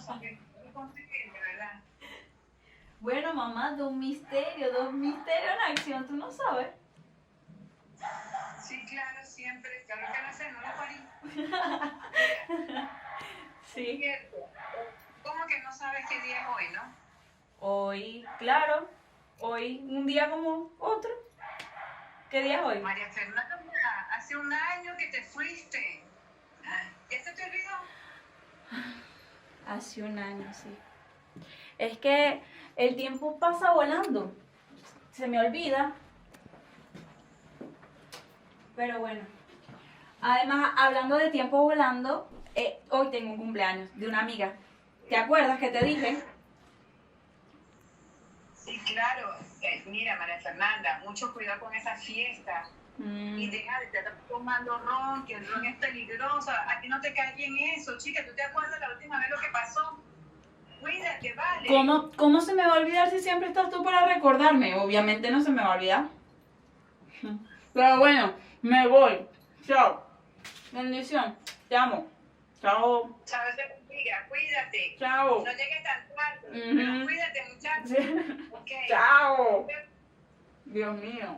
Es consiguiente, ¿verdad? Bueno, mamá, dos misterios en acción, ¿tú no sabes? Sí, claro, siempre. Claro que no sé, no lo parí. Sí. Cierto. ¿Cómo que no sabes qué día es hoy, no? Hoy, claro, hoy, un día como otro. ¿Qué día es hoy? María Fernanda, hace un año que te fuiste. ¿Ya se te olvidó? Hace un año, sí. Es que el tiempo pasa volando. Se me olvida. Pero bueno. Además, hablando de tiempo volando, hoy tengo un cumpleaños de una amiga. ¿Te acuerdas que te dije? Sí, claro. Mira, María Fernanda, mucho cuidado con esa fiesta. Y deja de estar tomando ron, que el ron es peligroso. A ti no te cae bien eso, chica. ¿Tú te acuerdas la última vez lo que pasó? Cuídate, vale. ¿Cómo se me va a olvidar si siempre estás tú para recordarme? Obviamente no se me va a olvidar. Pero bueno, me voy. Chao. Bendición. Te amo. Chao. Sabes de amiga, cuídate. Chao. No llegues tan tarde. Pero cuídate, muchacho. Okay. Chao. Dios mío.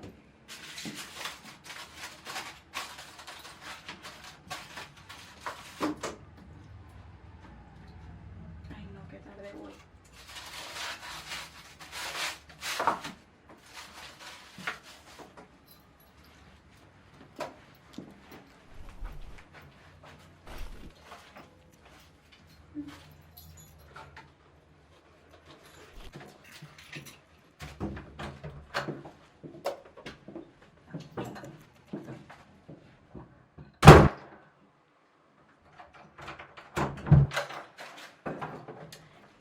Ay, no, qué tarde voy.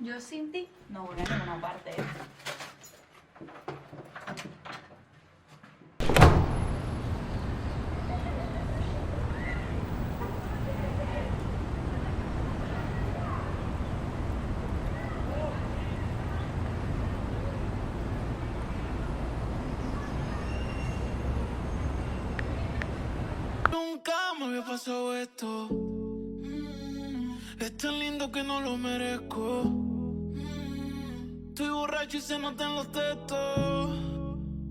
Yo sin ti no voy a ninguna parte. Nunca me había pasado esto. Es tan lindo que no lo merezco. Estoy borracho y se notan los textos.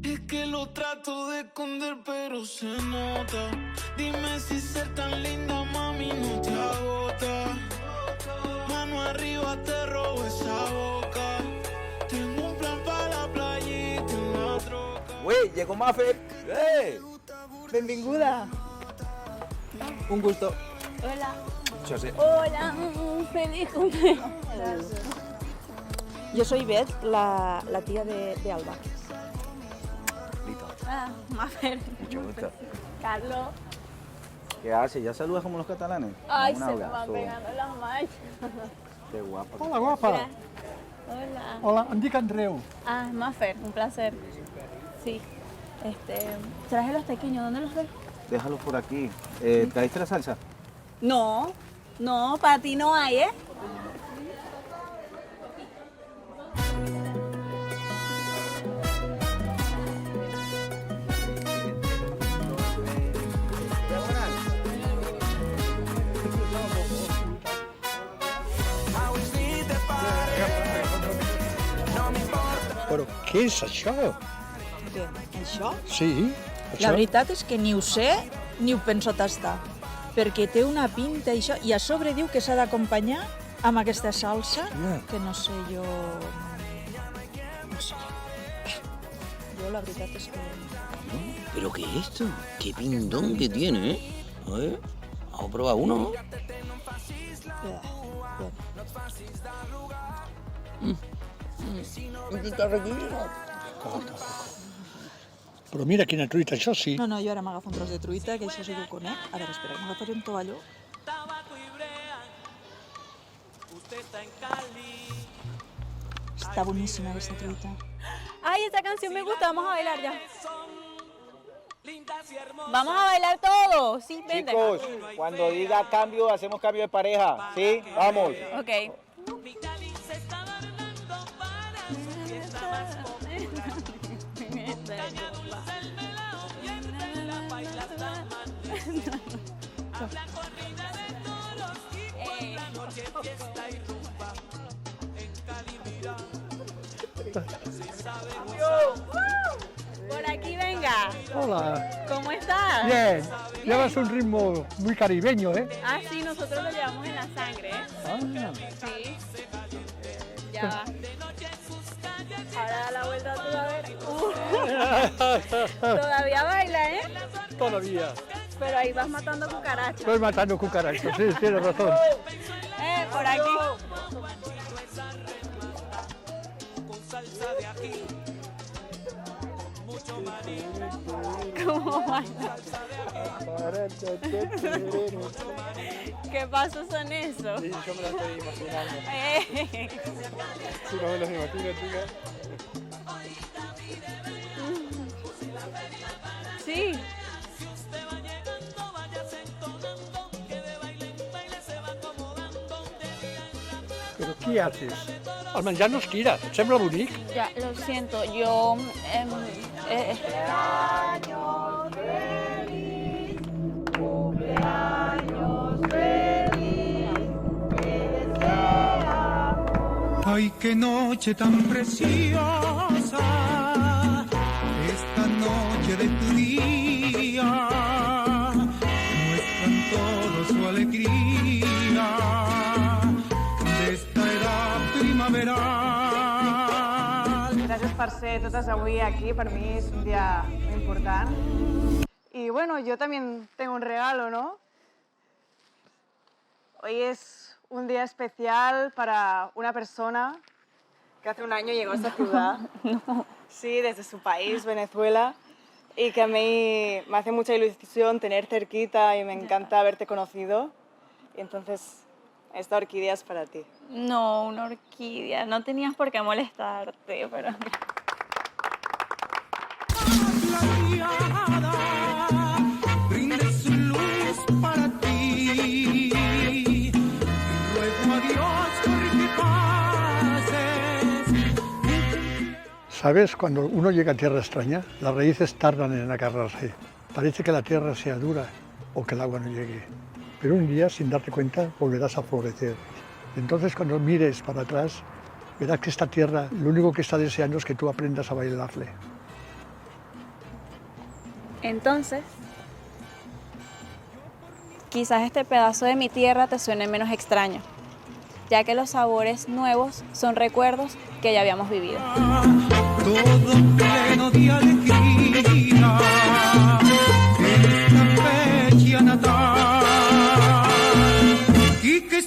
Es que lo trato de esconder, pero se nota. Dime si ser tan linda, mami, no te agota. Mano arriba, te robo esa boca. Tengo un plan para la playita en la troca. Güey, llegó Mafer. ¡Eh! Benvinguda. Un gusto. Hola. José. Hola, feliz cumpleaños. Yo soy Beth, la tía de Alba. Listo. Ah, Mafer. Mucho gusto. Carlos. ¿Qué haces? ¿Ya saludas como los catalanes? Ay, Un se me abrazo. van pegando las manchas. Qué guapa. Hola, guapa. Hola. Hola, em dic Andreu. Ah, Mafer, un placer. Sí. Traje los pequeños, ¿dónde los ves? Déjalos por aquí. ¿Traíste la salsa? No, para ti no hay, ¿eh? Però què és això? Què? Això? Sí, La això. veritat és que ni ho sé ni ho penso tastar, perquè té una pinta i això, i a sobre diu que s'ha d'acompanyar amb aquesta salsa, que no sé jo... No sé. Jo la veritat és que... ¿Pero qué es esto? ¡Qué pintón que tiene, eh! A ver, vamos a probar uno. Però mira quina truita, això sí. No, jo ara m'agafo un tros de truita, que això sí que ho conec. A veure, espera, m'agafaré un tovalló. Está buenísima esta truita. Ay, esta canción me gusta, vamos a bailar ya. Vamos a bailar todos, sí, vente. Chicos, cuando diga cambio, hacemos cambio de pareja. ¿Sí? Vamos. Ok. Por aquí, venga. Hola. ¿Cómo estás? Bien. Llevas un ritmo muy caribeño, ¿eh? Ah, sí, nosotros lo llevamos en la sangre, ¿eh? Ah. Sí. Ya va. Ahora da la vuelta tú a ver. Todavía baila, ¿eh? Todavía. Pero ahí vas matando cucarachas. Estoy matando cucarachas, sí, tienes razón. Por aquí. ¿Cómo baila? ¿Qué pasos son esos? Sí, yo me la estoy imaginando. Sí, no me los imagino, chica. Sí. Però què haces? El menjar no es tira, et sembla bonic? Ya, lo siento, yo... Ay, qué noche tan preciosa, esta noche de tu día, muestran todo su alegría de esta edad primaveral. Gràcies per ser totes avui aquí, per mi és un dia important. Y bueno, yo también tengo un regalo, ¿no? Hoy es un día especial para una persona que hace un año llegó a esta ciudad. No. Sí, desde su país, Venezuela, y que a mí me hace mucha ilusión tener cerquita y me encanta haberte conocido. Y entonces, esta orquídea es para ti. No, una orquídea. No tenías por qué molestarte, pero... La mirada brinde su luz para ti. Y ruego a Dios por que pases. ¿Sabes? Cuando uno llega a tierra extraña, las raíces tardan en agarrarse. Parece que la tierra sea dura o que el agua no llegue. Pero un día, sin darte cuenta, volverás a florecer. Entonces, cuando mires para atrás, verás que esta tierra lo único que está deseando es que tú aprendas a bailarle. Entonces, quizás este pedazo de mi tierra te suene menos extraño, ya que los sabores nuevos son recuerdos que ya habíamos vivido. Todo pleno de alegría en esta fecha natal y que